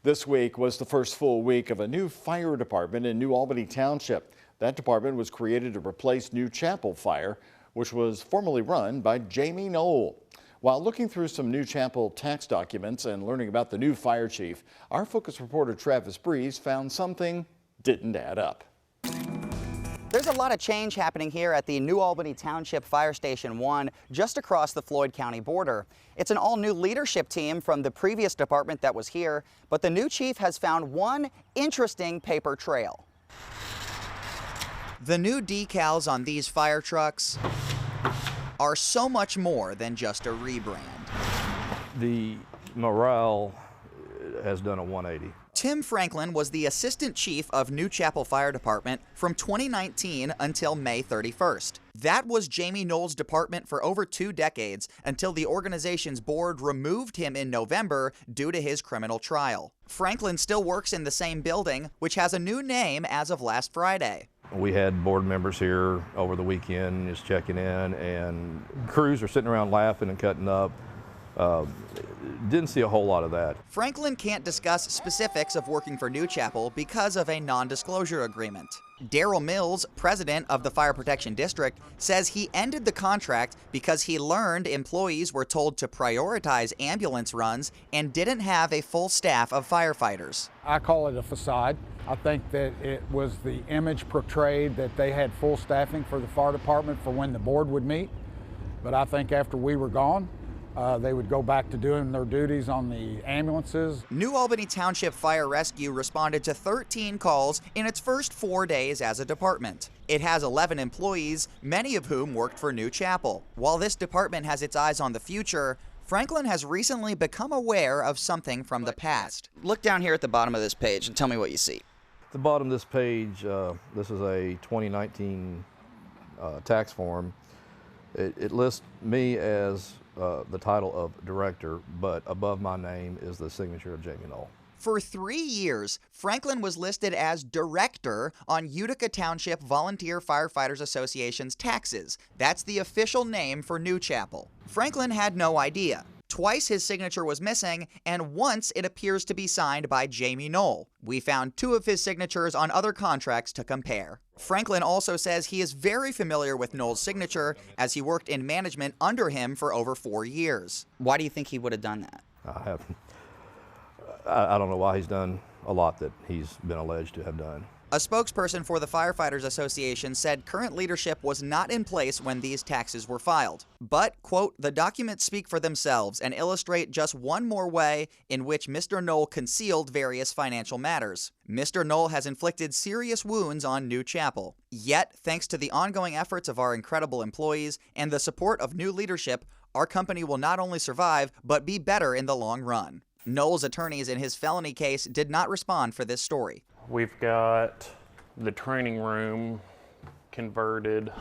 This week was the first full week of a new fire department in New Albany Township. That department was created to replace New Chapel Fire, which was formerly run by Jamey Noel. While looking through some New Chapel tax documents and learning about the new fire chief, our Focus reporter Travis Breeze found something didn't add up. There's a lot of change happening here at the New Albany Township Fire Station 1, just across the Floyd County border. It's an all-new leadership team from the previous department that was here, but the new chief has found one interesting paper trail. The new decals on these fire trucks are so much more than just a rebrand. The morale has done a 180. Tim Franklin was the assistant chief of New Chapel Fire Department from 2019 until May 31st. That was Jamey Noel's department for over 2 decades until the organization's board removed him in November due to his criminal trial. Franklin still works in the same building, which has a new name as of last Friday. We had board members here over the weekend just checking in, and crews are sitting around laughing and cutting up. Didn't see a whole lot of that. Franklin can't discuss specifics of working for New Chapel because of a non-disclosure agreement. Daryl Mills, president of the Fire Protection District, says he ended the contract because he learned employees were told to prioritize ambulance runs and didn't have a full staff of firefighters. I call it a facade. I think that it was the image portrayed that they had full staffing for the fire department for when the board would meet. But I think after we were gone, they would go back to doing their duties on the ambulances. New Albany Township Fire Rescue responded to 13 calls in its first 4 days as a department. It has 11 employees, many of whom worked for New Chapel. While this department has its eyes on the future, Franklin has recently become aware of something from the past. Look down here at the bottom of this page and tell me what you see. At the bottom of this page, this is a 2019 tax form. It lists me as the title of director, but above my name is the signature of Jamey Noel. For 3 years, Franklin was listed as director on Utica Township Volunteer Firefighters Association's taxes. That's the official name for New Chapel. Franklin had no idea. Twice his signature was missing, and once it appears to be signed by Jamey Noel. We found 2 of his signatures on other contracts to compare. Franklin also says he is very familiar with Noel's signature, as he worked in management under him for over 4 years. Why do you think he would have done that? I don't know why he's done a lot that he's been alleged to have done. A spokesperson for the Firefighters Association said current leadership was not in place when these taxes were filed. But, quote, the documents speak for themselves and illustrate just one more way in which Mr. Noel concealed various financial matters. Mr. Noel has inflicted serious wounds on New Chapel. Yet, thanks to the ongoing efforts of our incredible employees and the support of new leadership, our company will not only survive, but be better in the long run. Noel's attorneys in his felony case did not respond for this story. We've got the training room converted.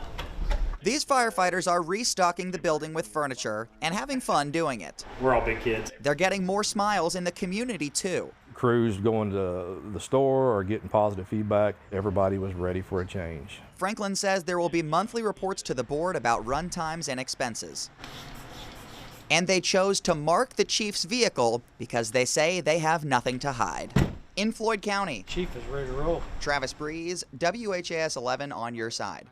These firefighters are restocking the building with furniture and having fun doing it. We're all big kids. They're getting more smiles in the community too. Crews going to the store or getting positive feedback. Everybody was ready for a change. Franklin says there will be monthly reports to the board about run times and expenses. And they chose to mark the chief's vehicle because they say they have nothing to hide. In Floyd County, Chief is ready to roll. Travis Breeze, WHAS 11 on your side.